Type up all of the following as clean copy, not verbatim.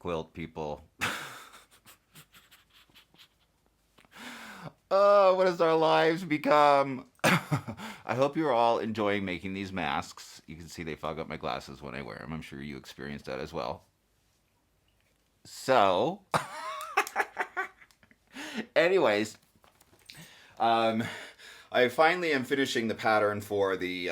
quilt people. Oh, what has our lives become? I hope you're all enjoying making these masks. You can see they fog up my glasses when I wear them. I'm sure you experienced that as well. So, anyways, um, I finally am finishing the pattern for the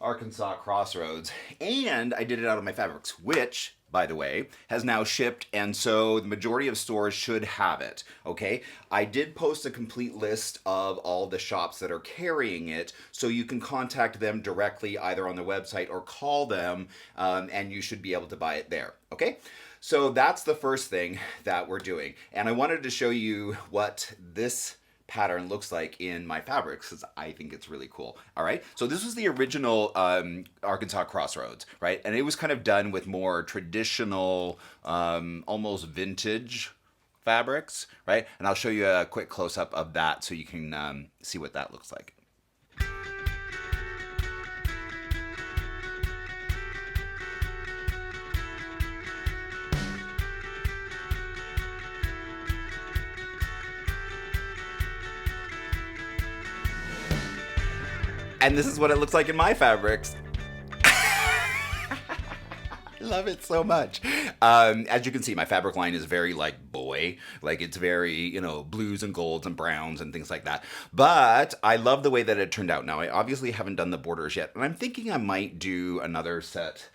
Arkansas Crossroads, and I did it out of my fabrics, which, by the way, has now shipped, and so the majority of stores should have it. Okay, I did post a complete list of all the shops that are carrying it, so you can contact them directly either on the website or call them, and you should be able to buy it there. Okay. So that's the first thing that we're doing. And I wanted to show you what this pattern looks like in my fabrics because I think it's really cool. All right. So this was the original Arkansas Crossroads, right? And it was kind of done with more traditional, almost vintage fabrics, right? And I'll show you a quick close up of that so you can see what that looks like. And this is what it looks like in my fabrics. I love it so much. As you can see, my fabric line is very like boy, like it's very, blues and golds and browns and things like that. But I love the way that it turned out. Now, I obviously haven't done the borders yet, and I'm thinking I might do another set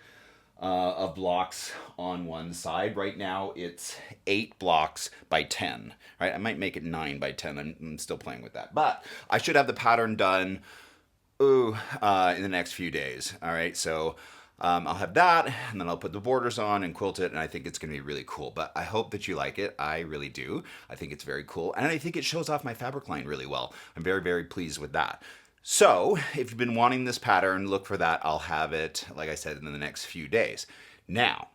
of blocks on one side. Right now, it's 8 blocks by 10. Right, I might make it 9 by 10. I'm still playing with that, but I should have the pattern done. In the next few days. All right, so I'll have that, and then I'll put the borders on and quilt it, and I think it's going to be really cool. But I hope that you like it. I really do. I think it's very cool, and I think it shows off my fabric line really well. I'm very, very pleased with that. So if you've been wanting this pattern, look for that. I'll have it, like I said, in the next few days. Now,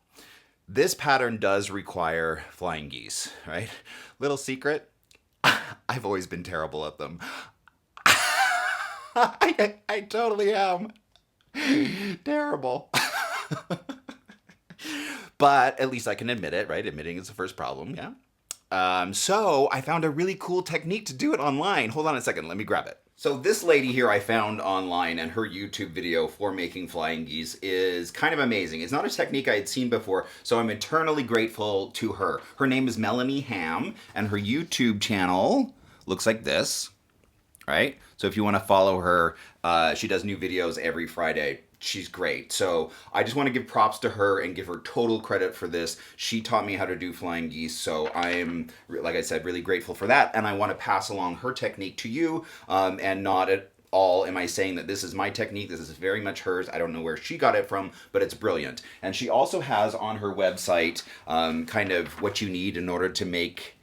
this pattern does require flying geese, right? Little secret, I've always been terrible at them. I totally am. Terrible. But at least I can admit it, right? Admitting is the first problem, yeah? So I found a really cool technique to do it online. Hold on a second, let me grab it. So this lady here I found online, and her YouTube video for making flying geese is kind of amazing. It's not a technique I had seen before, so I'm eternally grateful to her. Her name is Melanie Ham, and her YouTube channel looks like this. Right? So if you want to follow her, she does new videos every Friday. She's great. So I just want to give props to her and give her total credit for this. She taught me how to do flying geese. So I am, like I said, really grateful for that. And I want to pass along her technique to you, and not at all am I saying that this is my technique. This is very much hers. I don't know where she got it from, but it's brilliant. And she also has on her website kind of what you need in order to make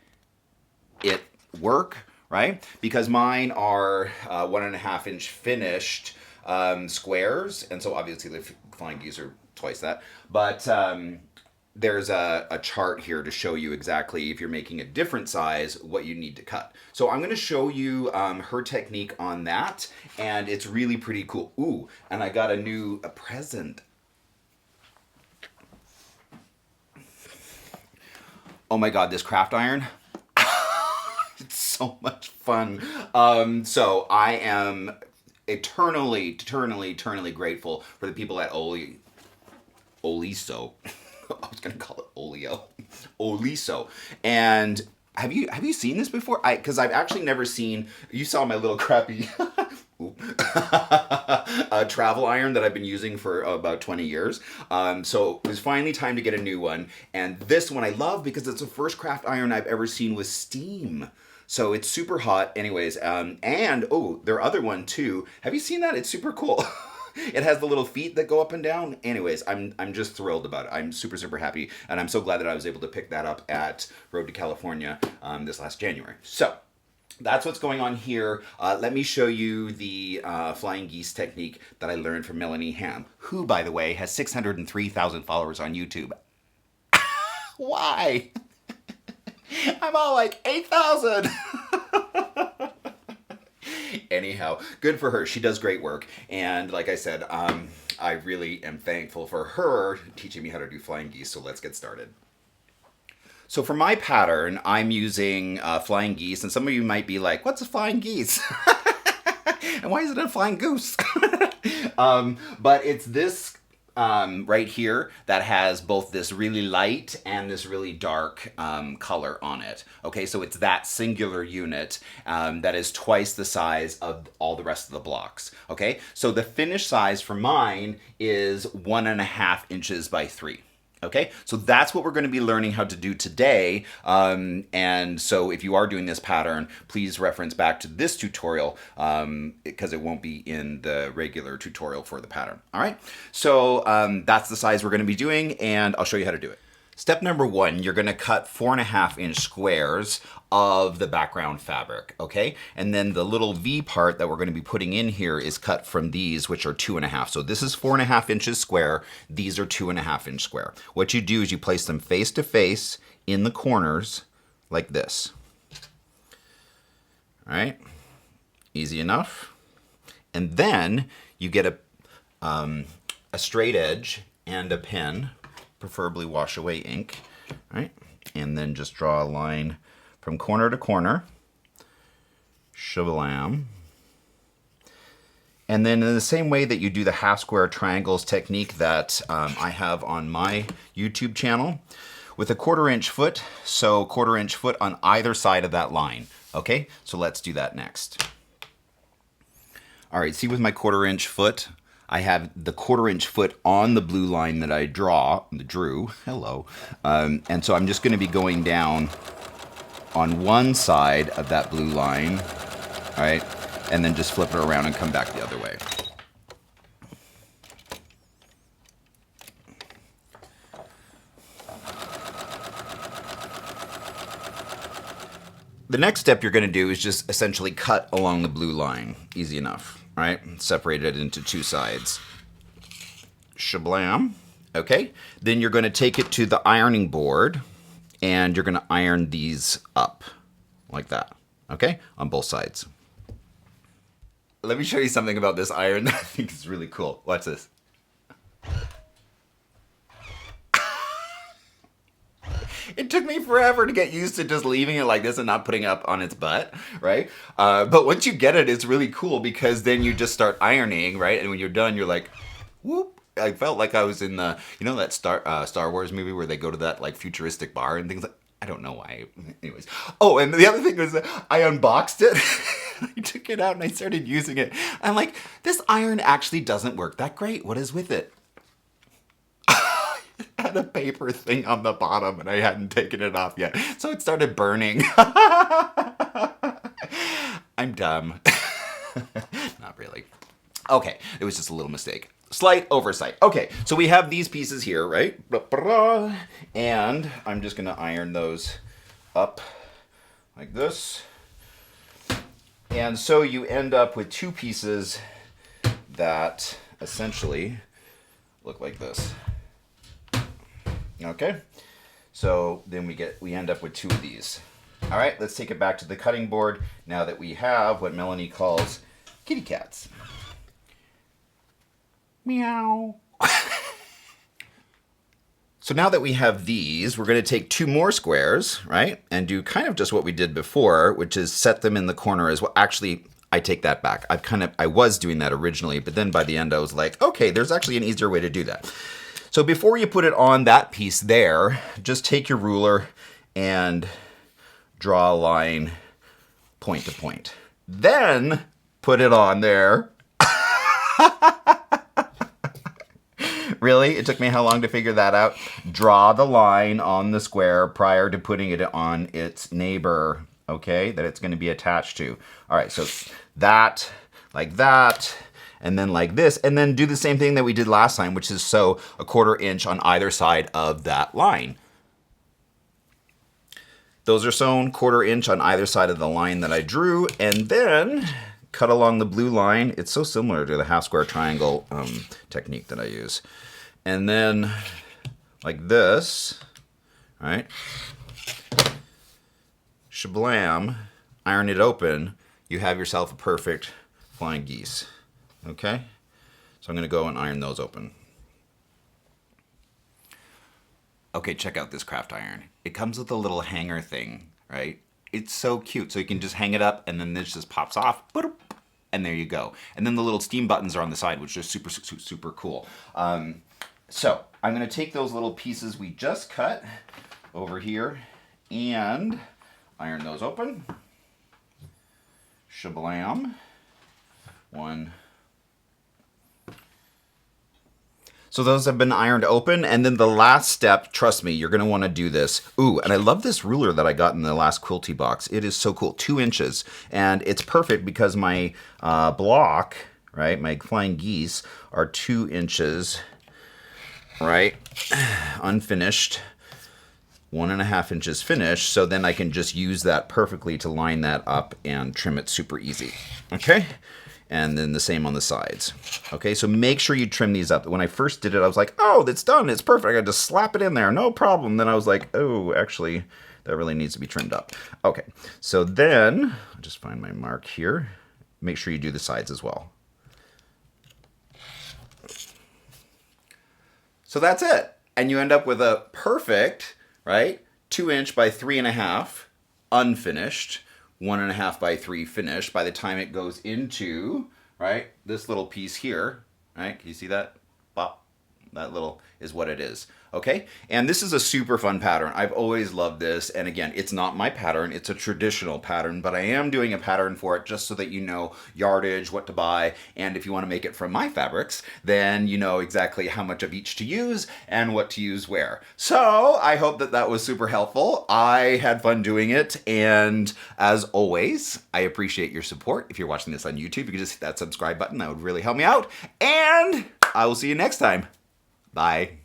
it work. Right? Because mine are 1.5-inch finished squares, and so obviously the flying geese are twice that. But there's a chart here to show you exactly if you're making a different size what you need to cut. So I'm going to show you her technique on that, and it's really pretty cool. Ooh, and I got a present. Oh my God, this craft iron. It's so much fun. So I am eternally grateful for the people at Oliso. I was gonna call it Olio. Oliso. And have you seen this before? Because I've actually never seen. You saw my little crappy travel iron that I've been using for about 20 years. So it was finally time to get a new one. And this one I love because it's the first craft iron I've ever seen with steam. So it's super hot anyways. Their other one too. Have you seen that? It's super cool. It has the little feet that go up and down. Anyways, I'm just thrilled about it. I'm super happy. And I'm so glad that I was able to pick that up at Road to California this last January. So that's what's going on here. Let me show you the flying geese technique that I learned from Melanie Ham, who, by the way, has 603,000 followers on YouTube. Why? I'm all like 8,000. Anyhow, good for her. She does great work. And like I said, I really am thankful for her teaching me how to do flying geese. So let's get started. So for my pattern, I'm using Flying Geese, and some of you might be like, what's a Flying Geese? And why is it a flying goose? But it's this right here that has both this really light and this really dark color on it. Okay, so it's that singular unit that is twice the size of all the rest of the blocks. Okay, so the finished size for mine is 1.5 inches by 3. Okay, so that's what we're going to be learning how to do today. And so if you are doing this pattern, please reference back to this tutorial because it won't be in the regular tutorial for the pattern. All right, so that's the size we're going to be doing, and I'll show you how to do it. Step number 1, you're going to cut 4.5-inch squares of the background fabric, okay? And then the little V part that we're going to be putting in here is cut from these, which are 2.5. So this is 4.5 inches square. These are 2.5-inch square. What you do is you place them face to face in the corners like this. All right, easy enough. And then you get a straight edge and a pen, preferably wash away ink, right? And then just draw a line from corner to corner, shablam. And then in the same way that you do the half square triangles technique that I have on my YouTube channel, with a 1/4-inch foot, so 1/4-inch foot on either side of that line. Okay, so let's do that next. All right, see with my 1/4-inch foot, I have the 1/4-inch foot on the blue line that I drew, hello. And so I'm just gonna be going down on one side of that blue line, all right? And then just flip it around and come back the other way. The next step you're gonna do is just essentially cut along the blue line. Easy enough, right? Separate it into 2 sides. Shablam, okay? Then you're gonna take it to the ironing board and you're gonna iron these up like that, okay? On both sides. Let me show you something about this iron that I think is really cool. Watch this. It took me forever to get used to just leaving it like this and not putting it up on its butt, right? But once you get it, it's really cool because then you just start ironing, right? And when you're done, you're like, whoop. I felt like I was in the, you know, that Star Wars movie where they go to that like futuristic bar and things like, I don't know why. Anyways. Oh, and the other thing was that I unboxed it. I took it out and I started using it. I'm like, this iron actually doesn't work that great. What is with it? It had a paper thing on the bottom and I hadn't taken it off yet. So it started burning. I'm dumb. Not really. Okay, it was just a little mistake. Slight oversight. Okay, so we have these pieces here, right? And I'm just gonna iron those up like this. And so you end up with 2 pieces that essentially look like this. Okay, so then we end up with 2 of these. All right, let's take it back to the cutting board now that we have what Melanie calls kitty cats. Meow. So now that we have these, we're going to take 2 more squares, right? And do kind of just what we did before, which is set them in the corner as well. Actually, I take that back. I was doing that originally, but then by the end I was like, okay, there's actually an easier way to do that. So before you put it on that piece there, just take your ruler and draw a line point to point. Then put it on there. Really? It took me how long to figure that out? Draw the line on the square prior to putting it on its neighbor, okay, that it's going to be attached to. All right, so that, like that, and then like this, and then do the same thing that we did last time, which is sew a 1/4 inch on either side of that line. Those are sewn 1/4 inch on either side of the line that I drew, and then cut along the blue line. It's so similar to the half square triangle technique that I use. And then like this, right? Shablam, iron it open, you have yourself a perfect flying geese. Okay? So I'm gonna go and iron those open. Okay, check out this craft iron. It comes with a little hanger thing, right? It's so cute. So you can just hang it up and then this just pops off. And there you go. And then the little steam buttons are on the side, which are super, super, super cool. So I'm going to take those little pieces we just cut over here and iron those open. Shablam. One. So those have been ironed open, and then the last step, trust me, you're going to want to do this. Ooh, and I love this ruler that I got in the last quilty box. It is so cool, 2 inches, and it's perfect because my block, right, my Flying Geese are 2 inches, right, unfinished, 1.5 inches finished, so then I can just use that perfectly to line that up and trim it super easy, okay? And then the same on the sides. Okay, so make sure you trim these up. When I first did it, I was like, oh, that's done, it's perfect. I just slap it in there, no problem. Then I was like, oh, actually, that really needs to be trimmed up. Okay, so then, I'll just find my mark here. Make sure you do the sides as well. So that's it. And you end up with a perfect, right, 2-inch by 3.5, unfinished, 1.5 by 3 finished. By the time it goes into, right, this little piece here, right, can you see that? Bop. That little is what it is. Okay, and this is a super fun pattern. I've always loved this, and again, it's not my pattern, it's a traditional pattern, but I am doing a pattern for it just so that you know yardage, what to buy, and if you want to make it from my fabrics, then you know exactly how much of each to use and what to use where. So I hope that that was super helpful. I had fun doing it, and as always, I appreciate your support. If you're watching this on YouTube, you can just hit that subscribe button. That would really help me out, and I will see you next time. Bye.